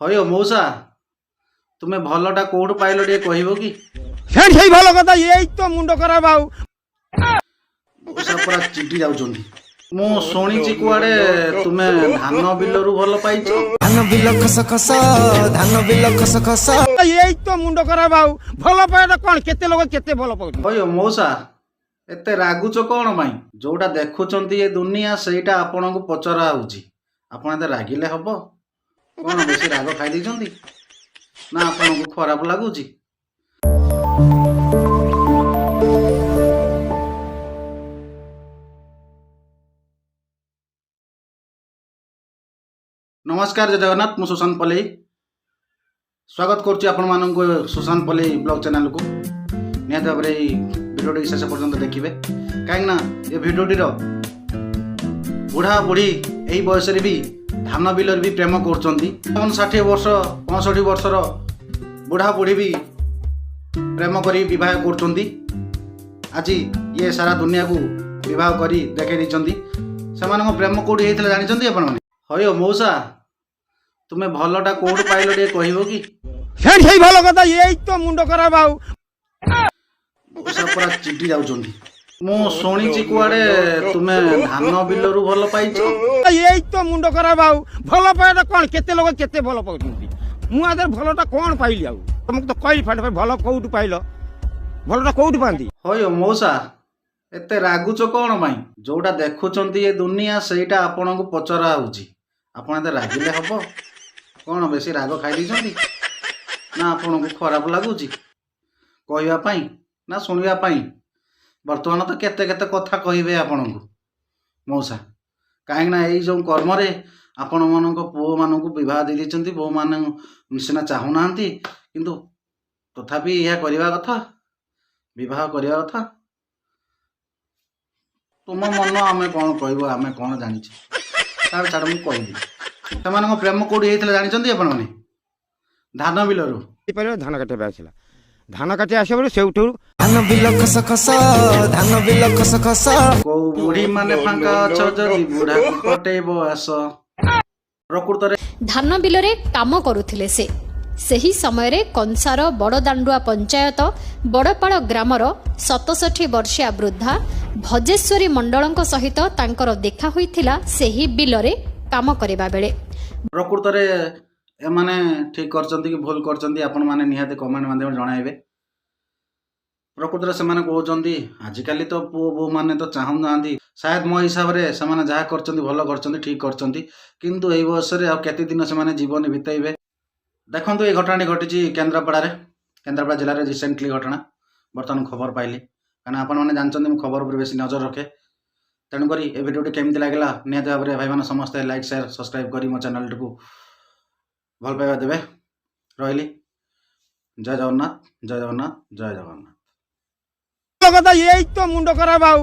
ହଇଓ ମଉସା ତୁମେ ଭଲଟା କୋଉଠୁ ପାଇଲ ଟିକେ କହିବ କି? ସେଇ ଭଲ କଥା ଏଇ ତ ମୁଣ୍ଡ ଖରାପ ଆଉ ମଉସା ପୁରା ଚିଡି ଯାଉଛନ୍ତି। ମୁଁ ଶୁଣିଛି କୁଆଡେ ତୁମେ ଧାନ ବିଲରୁ ଭଲ ପାଇଛ। ଧାନ ବିଲ ଖସ ଖସ ଧାନ ବିଲ ଖସ ଖସ ଏଇ ତ ମୁଣ୍ଡ ଖରାପ ଆଉ ଭଲ ପାଇବା କଣ କେତେ ଲୋକ କେତେ ଭଲ ପାଉଛନ୍ତି। ହଇଓ ମଉସା ଏତେ ରାଗୁଛ କଣ ପାଇଁ? ଯୋଉଟା ଦେଖୁଛନ୍ତି ଏ ଦୁନିଆ ସେଇଟା ଆପଣଙ୍କୁ ପଚରା ହଉଛି। ଆପଣ ଏତେ ରାଗିଲେ ହବ? କଣ ବେଶୀ ରାଗ ଖାଇ ଦେଇଛନ୍ତି ନା ଆପଣଙ୍କୁ ଖରାପ ଲାଗୁଛି? नमस्कार जय जगन्नाथ मु सुशांत पल्लई स्वागत करुच्ची आपण मानक सुशांत पल्लई ब्लॉग चैनल को निहत भाव भिडियो शेष पर्यंत देखिए कहीं ये भिडियोटीर बुढ़ा बुढ़ी यही बयस भी धान बिल भी प्रेम कर 60 वर्ष 65 वर्षर बुढ़ा बुढ़ी भी प्रेम कर कर आज ये सारा दुनिया को विवाह कर देखई से प्रेम कौटी होता जानते आपण हयो मौसा तुमे भलटा कोड पाइलो टे कहबो कि? ସେଇ ଭଲ କଥା ଏଇ ତ ମୁଣ୍ଡ ଖରାପ ଆଉ मौसा पूरा चिडी जाउचंदी। मु सुनिची कुआडे तुमे धान बिलरू भल पाइछो। ଏଇ ତ ମୁଣ୍ଡ ଖରାପ ଆଉ ଭଲ ପାଇବା କଣ କେତେ ଲୋକ କେତେ ଭଲ ପାଉଛନ୍ତି। ମୁଁ ଆଦର ଭଲଟା କଣ ପାଇଲି ଆଉ ତମକୁ ତ କହିଲି ଫାଟ ଭଲ କୋଉଠୁ ପାଇଲ ଭଲଟା କୋଉଠୁ ପାନ୍ତି। ହयो मौसा एते रागुचो कौन पाई? जोटा देखुचंती ये दुनिया ସେଇଟା आपनको पचरा होउची। आपण एते रागिले हबो? कौन बेसी राग खाई दीचंती ना आपनको खराब लगुची कहवा पाई ना शुणा पाई? बर्तमान तो केते केते कथा कहबे आपनको मौसा कहीं ना यही जो कर्म आपण मान पुओ मान बह दे दी बो मान सीना चाहूना किंतु तथापि यह करवा कथा विवाह करवा कथा तुम मन आम कौन कहबो आम कौन जानी छाड़ मुझे कहबी से प्रेम कौटी होता जानते आपण मैंने धान बिलरू धान काटिया आसला धान काटी आस से ଧାନ ବିଲ ଖସ ଖସ ଧାନ ବିଲ ଖସ ଖସ को बुढ़ी माने फांका अछ जदि बुढ़ा कटेबो आस प्रकृत रे धान बिलरे काम करुथिले से सही समय रे कंसार बड़दांडुआ पंचायत बड़पाड़ ग्रामर 67 वर्षिया वृद्धा भजेश्वरी मंडलଙ୍କ सहित तांकर देखा होइथिला सही बिलरे काम करिबा बेले प्रकृत रे ए माने ठीक करचंती कि भूल करचंती आपण माने निहाते कमेंट माध्यम जणाइबे। प्रकृत रे से माने कहउचंती आजिकाली तो पुओ बो माने तो चाहू नांती शायद मो हिसाब रे से माने जहा करचंती भलो करचंती ठीक करचंती किंतु एई वर्ष रे आ केते दिन से माने जीवन बिताइबे। देखंतु ए घटनाटी घटिची केंद्रापड़ा रे केंद्रापड़ा जिल्ला रे रिसेंटली घटना बर्तमान खबर पाइली काना आपण माने जानचंती मु खबर पर बेसी नजर रखे तेणुक ए भिडियोटी केमती लगे निहत भाव में भाई मैंने समस्ते लाइक शेयर सब्सक्राइब करी मो चैनल को भल पाइबा देवे रही। जय जगन्नाथ जय जगन्नाथ जय जगन्नाथ। କଥା ଏଇ ତ ମୁଣ୍ଡ ଖରାପ ଆଉ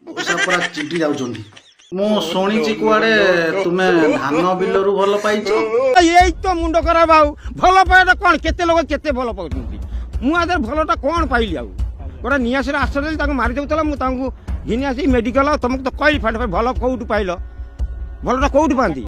मौसा पूरा चिडी जाउचंदी। मु सुनिची कुआडे तुमे धान बिलरू भल पाइछो। ଏଇ ତ ମୁଣ୍ଡ ଖରାପ ଆଉ ଭଲ ପାଇବା କଣ କେତେ ଲୋକ କେତେ ଭଲ ପାଉଛନ୍ତି। ମୁଁ ଆଦର ଭଲଟା କଣ ପାଇଲି ଆଉ ଗୋଟେ ନିଆସରେ ଆଶ୍ରୟ ତାଙ୍କୁ ମାରି ଦେଉଥିଲା ମୁଁ ତାଙ୍କୁ ଘିନି ଆସି ମେଡିକାଲ ତମକୁ ତ କହିଲି ଫାଟ ଭଲ କୋଉଠୁ ପାଇଲ ଭଲଟା କୋଉଠୁ ପାନ୍ତି।